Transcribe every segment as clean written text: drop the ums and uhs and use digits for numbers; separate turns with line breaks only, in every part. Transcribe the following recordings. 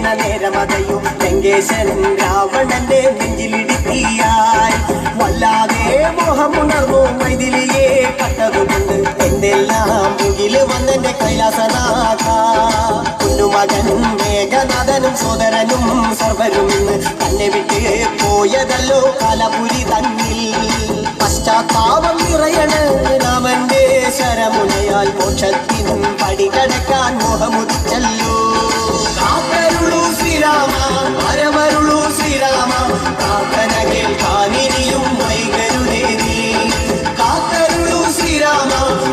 വീണ നേരമതയും ലങ്കേശൻ രാവണന്റെ നെഞ്ചിലിടുക്കിയായി വല്ലാതെ മോഹമുണർന്നു മൈഥിലിയെ കണ്ടതുകൊണ്ട് എന്തെല്ലാം മുകില് വന്നെന്റെ കൈലാസനാഥ കുഞ്ഞുമകൻ മേഘനാഥനും സോദരനും സർവരും തന്നെ വിട്ട് പോയതല്ലോ കാലപുരി തന്നിൽ പശ്ചാത്താപം നിറയണ് രാമന്റെ ശരമുനയാൽ മോക്ഷത്തിൻ പടികടക്കാൻ മോഹമുദിച്ചല്ലോ കാത്തരുളൂ ശ്രീരാമ വരമരുളൂ ശ്രീരാമ പ്രാർത്ഥന കേൾക്കാനിനിയും വൈകരുതേ നീ കാത്തരുളൂ ശ്രീരാമ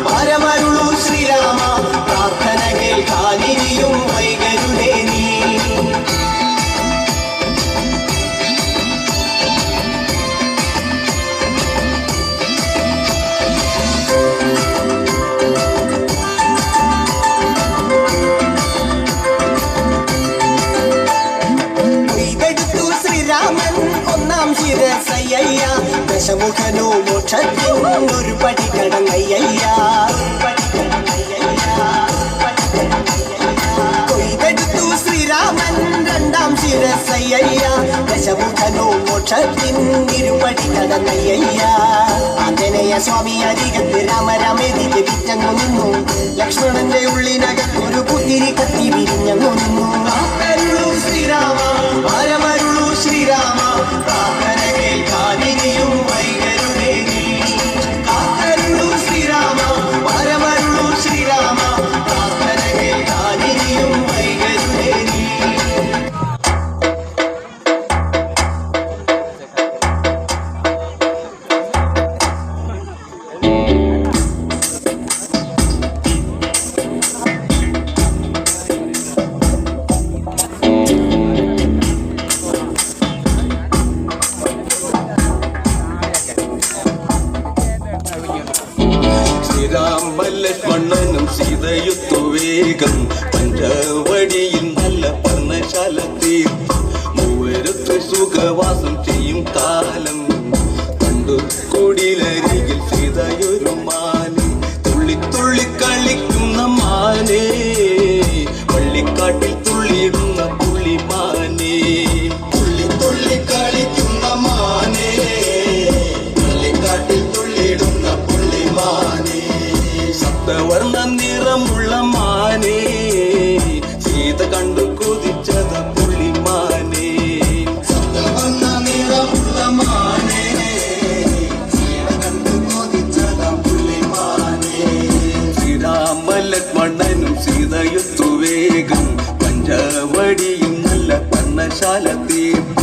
വരമരുളൂ ശ്രീരാമ പ്രാർത്ഥന കേൾക്കാനിനിയും വൈകരുതേ നീ ദശമുഖനോ മോക്ഷത്തിൻ ഒരു പടി കടങ്ങയ്യ കൊയ്തെടുത്തു ശ്രീരാമൻ രണ്ടാം ശിരസയ്യ ദശമുഖനോ മോക്ഷത്തിൻ ഇരുപടി കടങ്ങയ്യ ആഞ്ജനേയ സ്വാമി അരികത്ത് രാമരാമേതി ജപിച്ചങ്ങു നിന്നു ലക്ഷ്മണന്റെ ഉള്ളിനകത്തൊരു പുത്തിരി കത്തി വിരിഞ്ഞങ്ങു നിന്നു കാത്തരുളൂ ശ്രീരാമ വരമരുളൂ ശ്രീരാമ പ്രാർത്ഥന കേൾക്കാനിനിയും വൈകരുതേ നീ കാത്തരുളൂ ശ്രീരാമ വരമരുളൂ ശ്രീരാമ പ്രാർത്ഥന കേൾക്കാനിനിയും വൈകരുതേ നീ
ലക്ഷ്മണനും സീതയുത്തു വേഗം പഞ്ചവടിയിൽ നല്ല പർണശാല തീർത്തു മൂവരത്ത് സുഖവാസം ചെയ്യും കാലം കണ്ടു കുടിലരികിൽ സീതയൊരു മാനെ തുള്ളി തുള്ളി കളിക്കുന്ന മാനേ പള്ളിക്കാട്ടിൽ തുള്ളിയിടുന്ന പുള്ളിമാനേ തുള്ളി തുള്ളി കളിക്കുന്ന മാനേ പള്ളിക്കാട്ടിൽ തുള്ളിയിടുന്ന പുള്ളിമാനേ സപ്തവർണ്ണ നിറമുള്ള മാനേ സീത കണ്ടു കൊതിച്ചത പുള്ളിമാനേ സപ്തവർണ്ണ നിറമുള്ള മാനേ സീത കണ്ടു കൊതിച്ചത പുള്ളിമാനേ ശ്രീരാമ ലക്ഷ്മണനും സീതയുത്തു വേഗം പഞ്ചവടിയും നല്ല പർണശാല തീർപ്പ്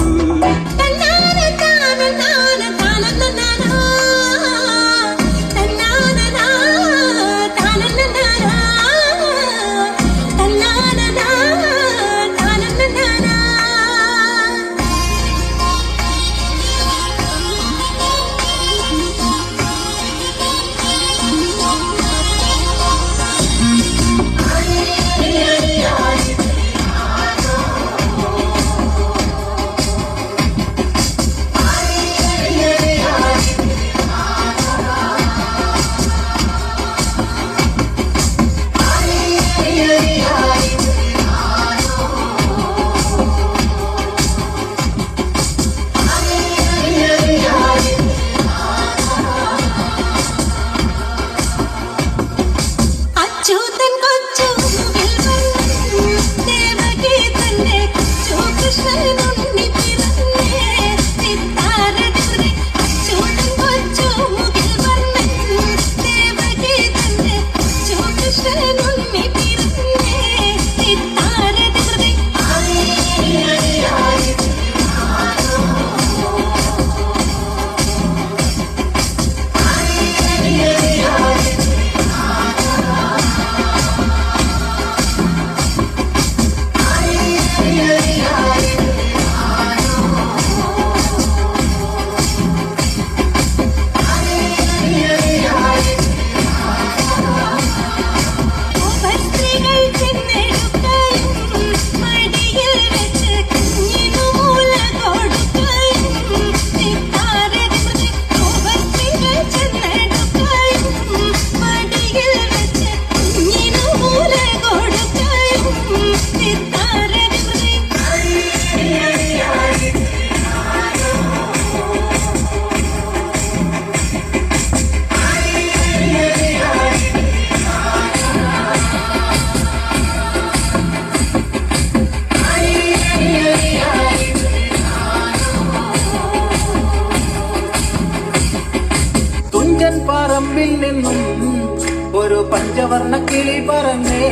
കിളി പറഞ്ഞേ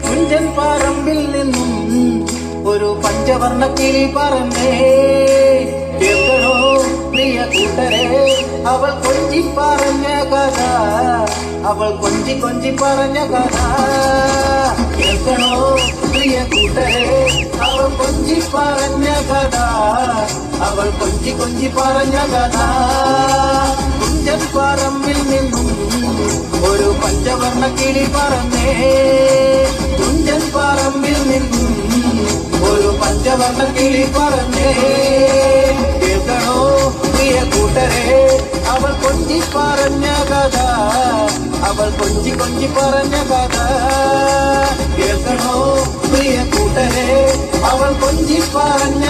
കുഞ്ചൻ പറമ്പിൽ നിന്നും ഒരു പഞ്ചവർണ്ണ കിളി പറഞ്ഞേ കേൾക്കണോ പ്രിയ കൂട്ടരെ അവൾ കൊഞ്ചി പറഞ്ഞ കഥ അവൾ കൊഞ്ചി കൊഞ്ചി പറഞ്ഞ കഥ കേൾക്കണോ പ്രിയ കൂട്ടരെ അവൾ കൊഞ്ചി പറഞ്ഞ കഥ അവൾ കൊഞ്ചി കൊഞ്ചി പറഞ്ഞ കഥ കുഞ്ചൻ പറമ്പിൽ നിന്നും ഒരു പഞ്ചവർണ്ണ കിളി പറഞ്ഞേ കുഞ്ചൻ പറമ്പിൽ നിന്നും ഒരു പഞ്ചവർണ്ണ കിളി പറഞ്ഞേ കേൾക്കണോ പ്രിയ കൂട്ടരെ അവൾ കൊഞ്ചി പറഞ്ഞ കഥ അവൾ കൊഞ്ചി കൊഞ്ചി പറഞ്ഞ കഥ കേൾക്കണോ പ്രിയ കൂട്ടരെ അവൾ കൊഞ്ചി പറഞ്ഞ